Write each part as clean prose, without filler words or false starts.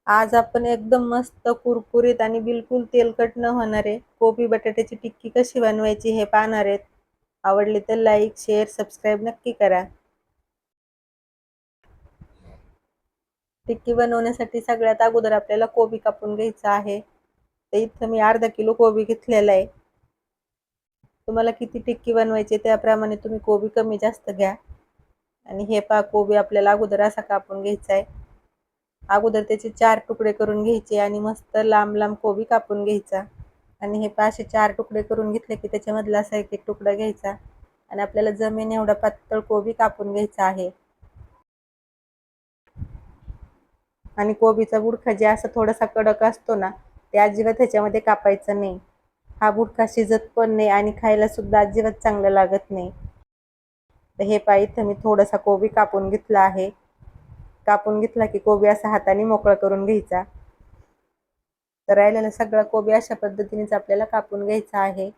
आज आपण एकदम मस्त कुरकुरीत आणि बिलकुल तेलकट न होणारे कोबी बटाट्याची टिक्की कशी बनवायची हे पाहणार आहेत. आवडली तर लाईक, शेअर, सबस्क्राईब नक्की करा. टिक्की बनवण्यासाठी सगळ्यात अगोदर आपल्याला कोबी कापून घ्यायचा आहे. तर इथं मी अर्धा किलो कोबी घेतलेला आहे. तुम्हाला किती टिक्की बनवायची त्याप्रमाणे तुम्ही कोबी कमी जास्त घ्या. आणि हे पहा, कोबी आपल्याला अगोदर असा कापून घ्यायचा आहे. अगोदर त्याचे 4 तुकडे करून घ्यायचे आणि मस्त लांब लांब कोबी कापून घ्यायचा. आणि हे पहा, असे 4 तुकडे करून घेतले की त्याच्यामधला असा एक एक तुकडा घ्यायचा आणि आपल्याला जमेन एवढा पातळ कोबी कापून घ्यायचा आहे. आणि कोबीचा बुडखा जे असा थोडासा कडक असतो ना, ते अजिबात ह्याच्यामध्ये कापायचं नाही. हा बुडखा शिजत पण नाही आणि खायला सुद्धा अजिबात चांगलं लागत नाही. तर हे पहा, इथं मी थोडासा कोबी कापून घेतला आहे. कापून घेतला की कोबी असा हाताने मोकळा करून घ्यायचा. तर राहिलेला सगळा कोबी अशा पद्धतीनेच आपल्याला कापून घ्यायचा आहे.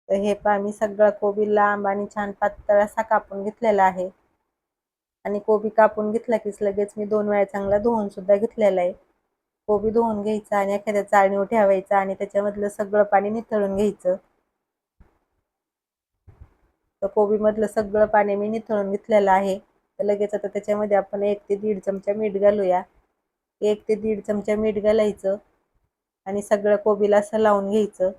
तर हे पहा, मी सगळा कोबी लांब आणि छान पातळ असा कापून घेतलेला आहे. आणि कोबी कापून घेतला की लगेच मी 2 वेळा चांगला धुवून सुद्धा घेतलेला आहे. कोबी धुवून घ्यायचा आणि एखाद्या चाळणीवर ठेवायचा आणि त्याच्यामधलं सगळं पाणी निथळून घ्यायचं. तर कोबीमधलं सगळं पाणी मी निथळून घेतलेलं आहे. तर लगेच आता त्याच्यामध्ये आपण 1 ते 1.5 चमचा मीठ घालूया. 1 ते 1.5 चमचा मीठ घालायचं आणि सगळं कोबीला असं लावून घ्यायचं.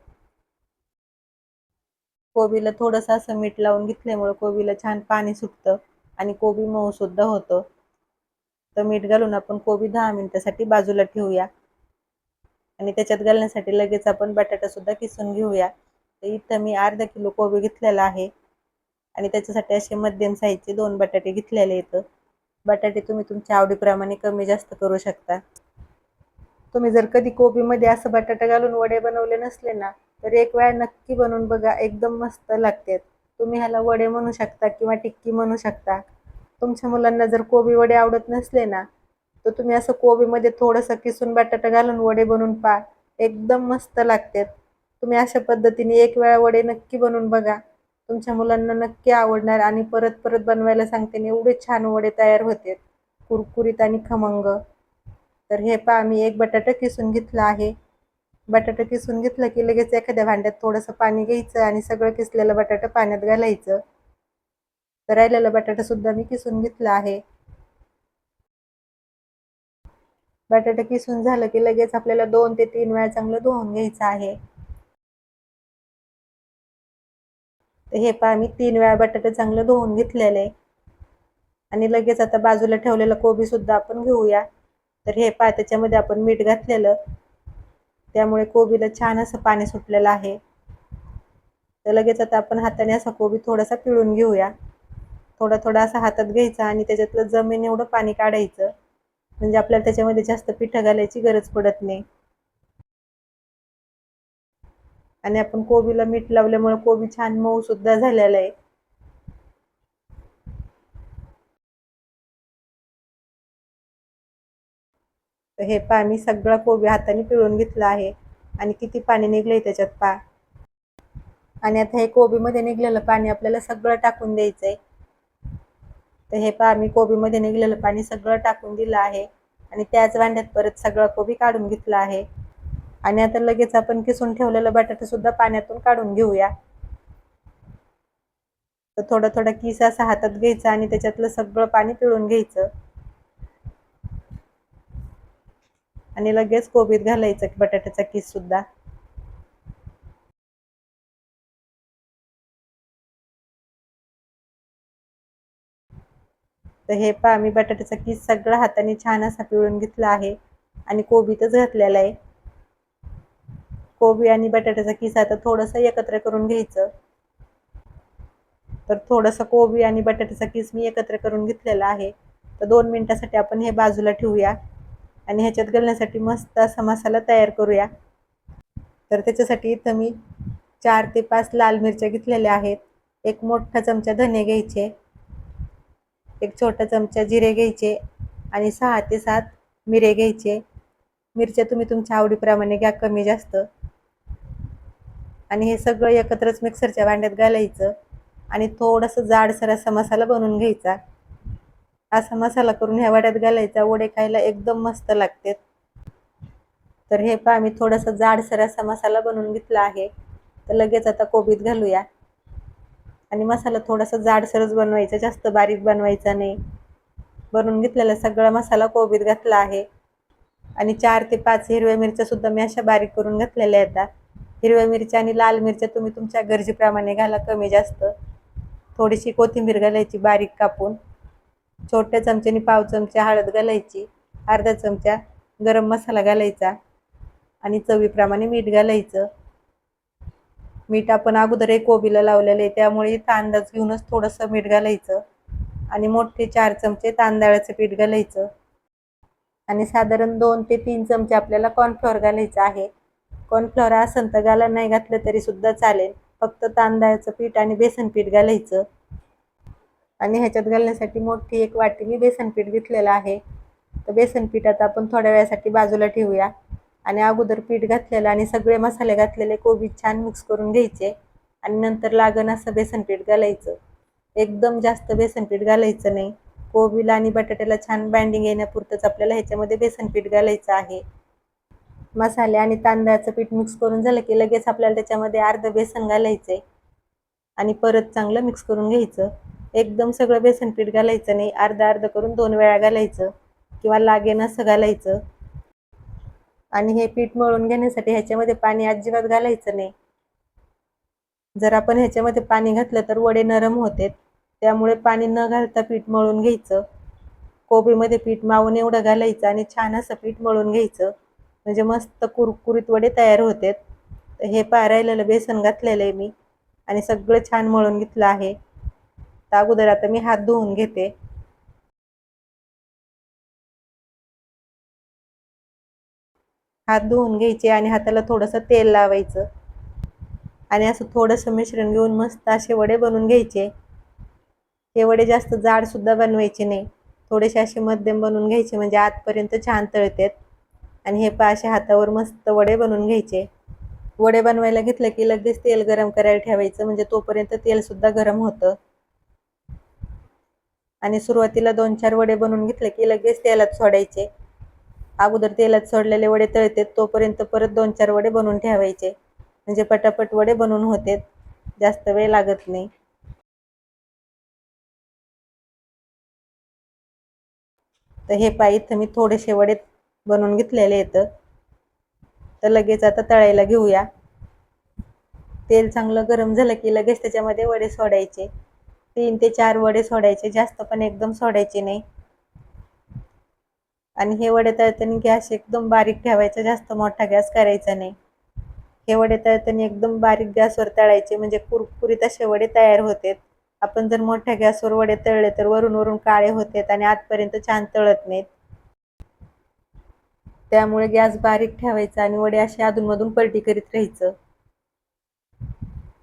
कोबीला थोडंसं असं मीठ लावून घेतल्यामुळे कोबीला छान पाणी सुटतं आणि कोबी मऊ सुद्धा होतं. तर मीठ घालून आपण कोबी 10 मिनिटासाठी बाजूला ठेवूया. आणि त्याच्यात घालण्यासाठी लगेच आपण बटाटा सुद्धा किसून घेऊया. तर इथं मी अर्धा किलो कोबी घेतलेला आहे आणि त्याच्यासाठी असे मध्यम साईजचे 2 बटाटे घेतलेले आहेत. बटाटे तुम्ही तुमच्या आवडीप्रमाणे कमी जास्त करू शकता. तुम्ही जर कधी कोबीमध्ये असं बटाटा घालून वडे बनवले नसले ना, तर एक वेळा नक्की बनवून बघा, एकदम मस्त लागतात. तुम्ही ह्याला वडे म्हणू शकता किंवा टिक्की म्हणू शकता. तुमच्या मुलांना जर कोबी वडे आवडत नसले ना, तर तुम्ही असं कोबीमध्ये थोडंसं किसून बटाटा घालून वडे बनवून पहा, एकदम मस्त लागतात. तुम्ही अशा पद्धतीने एक वेळा वडे नक्की बनवून बघा. तुमच्या मुलांना नक्की आवडणार आणि परत परत बनवायला सांगते आणि एवढे छान वडे तयार होतात, कुरकुरीत आणि खमंग. तर हे पहा, मी एक बटाटा किसून घेतला आहे. बटाटा किसून घेतलं की लगेच एखाद्या भांड्यात थोडंसं पाणी घ्यायचं आणि सगळं किसलेलं बटाटा पाण्यात घालायचं. तर राहिलेला बटाटा सुद्धा मी किसून घेतला आहे. बटाटा किसून झालं की लगेच आपल्याला 2 ते 3 वेळा चांगलं धुवून घ्यायचं आहे. तर हे पहा, मी 3 वेळा बटाटे चांगलं धुवून घेतलेलं आहे. आणि लगेच आता बाजूला ठेवलेलं कोबी सुद्धा आपण घेऊया. तर हे पहा, त्याच्यामध्ये आपण मीठ घातलेलं, त्यामुळे कोबीला छान असं पाणी सुटलेलं आहे. तर लगेच आता आपण हाताने असा कोबी थोडासा पिळून घेऊया. थोडा थोडा असा हातात घ्यायचा आणि त्याच्यातलं जमेन एवढं पाणी काढायचं. म्हणजे आपल्याला त्याच्यामध्ये जास्त पिठं घालायची गरज पडत नाही. आणि आपण कोबीला मीठ लावल्यामुळे कोबी छान मऊ सुद्धा झालेला आहे. तर हे पहा, मी सगळा कोबी हाताने पिळून घेतला आहे आणि किती पाणी निघलंय त्याच्यात पहा. आणि आता हे कोबीमध्ये निघलेलं पाणी आपल्याला सगळं टाकून द्यायचंय. तर हे पहा, मी कोबीमध्ये निघलेलं पाणी सगळं टाकून दिलं आहे आणि त्याच भांड्यात परत सगळा कोबी काढून घेतला आहे. आणि आता लगेच आपण किसून ठेवलेलं बटाटा सुद्धा पाण्यातून काढून घेऊया. तर थोडा थोडा किस असा हातात घ्यायचा आणि त्याच्यातलं सगळं पाणी पिळून घ्यायचं आणि लगेच कोबीत घालायचं बटाट्याचा किस सुद्धा. तर हे पहा, मी बटाट्याचा किस सगळा हाताने छान असा पिळून घेतला आहे आणि कोबीतच घातलेला आहे. कोबी आणि बटाट्याचा किस आता थोडंसं एकत्र करून घ्यायचं. तर थोडंसं कोबी आणि बटाट्याचा किस मी एकत्र करून घेतलेला आहे. तर 2 मिनिटासाठी आपण हे बाजूला ठेवूया आणि ह्याच्यात घालण्यासाठी मस्त असा मसाला तयार करूया. तर त्याच्यासाठी इथं मी 4 ते 5 लाल मिरच्या घेतलेल्या आहेत. एक मोठा चमचा धने घ्यायचे, एक छोटा चमचा जिरे घ्यायचे आणि 6 ते 7 मिरे घ्यायचे. मिरच्या तुम्ही तुमच्या आवडीप्रमाणे घ्या, कमी जास्त. आणि हे सगळं एकत्रच मिक्सरच्या भांड्यात घालायचं आणि थोडंसं जाडसर असा मसाला बनवून घ्यायचा. असा मसाला करून ह्या वड्यात घालायचा, वडे खायला एकदम मस्त लागतात. तर हे पहा मी थोडासा जाडसर असा मसाला बनवून घेतला आहे. तर लगेच आता कोबीत घालूया. आणि मसाला थोडासा जाडसरच बनवायचा, जास्त बारीक बनवायचा नाही. बनवून घेतलेला सगळा मसाला कोबीत घातला आहे. आणि 4 ते 5 हिरव्या मिरच्या सुद्धा मी अशा बारीक करून घातलेल्या आहेत. हिरव्या मिरच्या आणि लाल मिरच्या तुम्ही तुमच्या गरजेप्रमाणे घाला, कमी जास्त. थोडीशी कोथिंबीर घालायची बारीक कापून. छोट्या चमच्याने पाव चमचा हळद घालायची. अर्धा चमचा गरम मसाला घालायचा आणि चवीप्रमाणे मीठ घालायचं. मीठ आपण अगोदर कोबीला लावलेलं आहे, त्यामुळे इथं अंदाज घेऊनच थोडंसं मीठ घालायचं. आणि मोठे 4 चमचे तांदळाचं पीठ घालायचं. आणि साधारण 2 ते 3 चमचे आपल्याला कॉर्नफ्लॉवर घालायचं आहे. कॉर्नफ्लॉवर असेल तर घाला, नाही घातलं तरी सुद्धा चालेल. फक्त तांदळाचं पीठ आणि बेसन पीठ घालायचं. आणि ह्याच्यात घालण्यासाठी मोठी एक वाटी मी बेसन पीठ घेतलेलं आहे. तर बेसन पीठ आता आपण थोड्या वेळासाठी बाजूला ठेवूया. आणि अगोदर पीठ घातलेलं आणि सगळे मसाले घातलेले कोबी छान मिक्स करून घ्यायचे. आणि नंतर लागण असं बेसन पीठ घालायचं. एकदम जास्त बेसन पीठ घालायचं नाही. कोबीला आणि बटाट्याला छान बाइंडिंग येण्यापुरतंच आपल्याला ह्याच्यामध्ये बेसन पीठ घालायचं आहे. मसाले आणि तांदळाचं पीठ मिक्स करून झालं की लगेच आपल्याला त्याच्यामध्ये अर्ध बेसन घालायचंय आणि परत चांगलं मिक्स करून घ्यायचं. एकदम सगळं बेसन पीठ घालायचं नाही, अर्ध अर्ध करून 2 वेळा घालायचं किंवा लागेन असं घालायचं. आणि हे पीठ मळून घेण्यासाठी ह्याच्यामध्ये पाणी अजिबात घालायचं नाही. जर आपण ह्याच्यामध्ये पाणी घातलं तर वडे नरम होतात, त्यामुळे पाणी न घालता पीठ मळून घ्यायचं. कोबीमध्ये पीठ मावून एवढं घालायचं आणि छान असं पीठ मळून घ्यायचं, म्हणजे मस्त कुरकुरीत वडे तयार होतात. तर हे राहिलेलं बेसन घातलेलं आहे मी आणि सगळं छान मळून घेतलं आहे. तर अगोदर आता मी हात धुवून घेते. हात धुवून घ्यायचे आणि हाताला थोडंसं तेल लावायचं आणि असं थोडंसं मिश्रण घेऊन मस्त असे वडे बनवून घ्यायचे. हे वडे जास्त जाड सुद्धा बनवायचे नाही, थोडेसे असे मध्यम बनवून घ्यायचे, म्हणजे आतपर्यंत छान तळतात. आणि हे असे हातावर मस्त वडे बनवून घ्यायचे. वडे बनवायला घेतलं की लगेच तेल गरम करायला ठेवायचं, म्हणजे तोपर्यंत तेल सुद्धा गरम होतं. आणि सुरुवातीला 2-4 वडे बनवून घेतले की लगेच तेलात सोडायचे. अगोदर तेलात सोडलेले वडे तळतात तोपर्यंत परत 2-4 वडे बनवून ठेवायचे, म्हणजे पटापट वडे बनवून होतात, जास्त वेळ लागत नाही. तर हे इथं मी थोडेसे वडे बनवून घेतलेले आहेत. तर लगेच आता तळायला घेऊया. तेल चांगलं गरम झालं की लगेच त्याच्यामध्ये वडे सोडायचे. 3 ते 4 वडे सोडायचे, जास्त पण एकदम सोडायचे नाही. आणि हे वडे तळताना गॅस एकदम बारीक ठेवायचा, जास्त मोठा गॅस करायचा नाही. हे वडे तळताना एकदम बारीक गॅसवर तळायचे, म्हणजे कुरकुरीत असे वडे तयार होतात. आपण जर मोठ्या गॅसवर वडे तळले तर वरून वरून काळे होतात आणि आतपर्यंत छान तळत नाहीत. त्यामुळे गॅस बारीक ठेवायचा आणि वडे असे अधूनमधून पलटी करीत राहायचं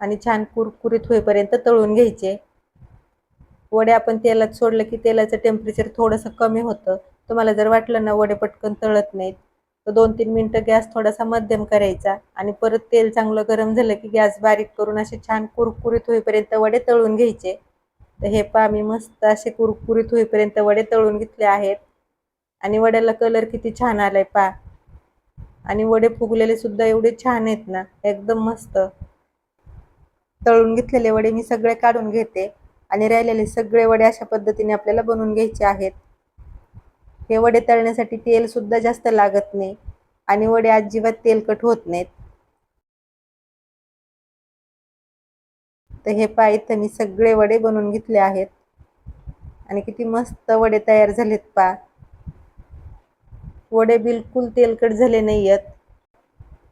आणि छान कुरकुरीत होईपर्यंत तळून घ्यायचे. वडे आपण तेलात सोडलं की तेलाचं टेम्परेचर थोडंसं कमी होतं. तुम्हाला जर वाटलं ना वडे पटकन तळत नाहीत, तर 2-3 मिनटं गॅस थोडासा मध्यम करायचा आणि परत तेल चांगलं गरम झालं की गॅस बारीक करून असे छान कुरकुरीत होईपर्यंत वडे तळून घ्यायचे. तर हे मी मस्त असे कुरकुरीत होईपर्यंत वडे तळून घेतले आहेत. आणि वड्याला कलर किती छान आलाय आणि वडे फुगलेले सुद्धा एवढे छान आहेत ना, एकदम मस्त. तळून घेतलेले वडे मी सगळे काढून घेते आणि राहिलेले सगळे वडे अशा पद्धतीने आपल्याला बनवून घ्यायचे आहेत. हे वडे तळण्यासाठी तेल सुद्धा जास्त लागत नाही आणि वडे अजिबात तेलकट होत नाहीत. तर हे इथं मी सगळे वडे बनवून घेतले आहेत आणि किती मस्त वडे तयार झालेत वडे बिलकुल तेलकट झाले नाही आहेत.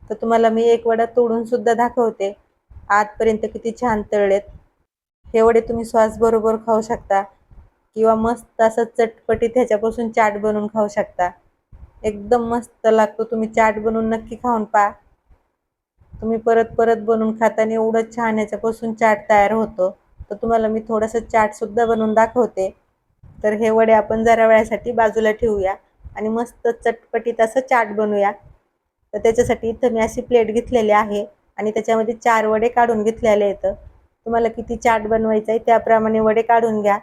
तर तुम्हाला मी एक वडा तोडून सुद्धा दाखवते, आतपर्यंत किती छान तळलेत. हे वडे तुम्ही सॉस बरोबर खाऊ शकता किंवा मस्त असं चटपटीत ह्याच्यापासून चाट बनवून खाऊ शकता. एकदम मस्त लागतो. तुम्ही चाट बनवून नक्की खाऊन पहा. तुम्ही परत परत बनवून खाताना एवढं छान ह्याच्यापासून चाट तयार होतो. तर तुम्हाला मी थोडंसं चाट सुद्धा बनवून दाखवते. तर हे वडे आपण जरा वेळासाठी बाजूला ठेवूया आणि मस्त चटपटीत असं चाट बनवूया. तर त्याच्यासाठी इथं मी अशी प्लेट घेतलेली आहे आणि त्याच्यामध्ये 4 वडे काढून घेतलेले आहेत. तुम्हाला किती चाट बनवायचा आहे त्याप्रमाणे वडे काढून घ्या.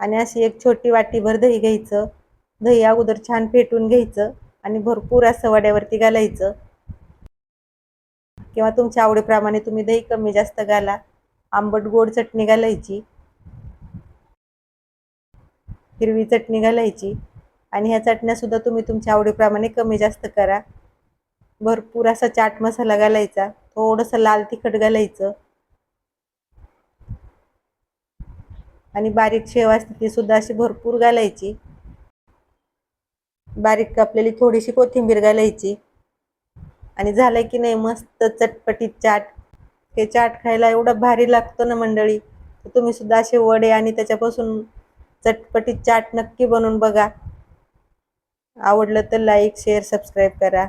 आणि अशी एक छोटी वाटीभर दही घ्यायचं. दही अगोदर छान फेटून घ्यायचं आणि भरपूर असं वड्यावरती घालायचं, किंवा तुमच्या आवडीप्रमाणे तुम्ही दही कमी जास्त घाला. आंबट गोड चटणी घालायची, हिरवी चटणी घालायची, आणि ह्या चटण्या सुद्धा तुम्ही तुमच्या आवडीप्रमाणे कमी जास्त करा. भरपूर असा चाट मसाला घालायचा, थोडंसं लाल तिखट घालायचं, आणि बारीक शेव असते ती सुद्धा अशी भरपूर घालायची. बारीक कापलेली थोडीशी कोथिंबीर घालायची. आणि झालं की नाही मस्त चटपटीत चाट. हे चाट खायला एवढं भारी लागतं ना मंडळी. तर तुम्ही सुद्धा असे वडे आणि त्याच्यापासून चटपटीत चाट नक्की बनवून बघा. आवडलं तर लाईक शेअर सबस्क्राईब करा.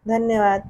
धन्यवाद.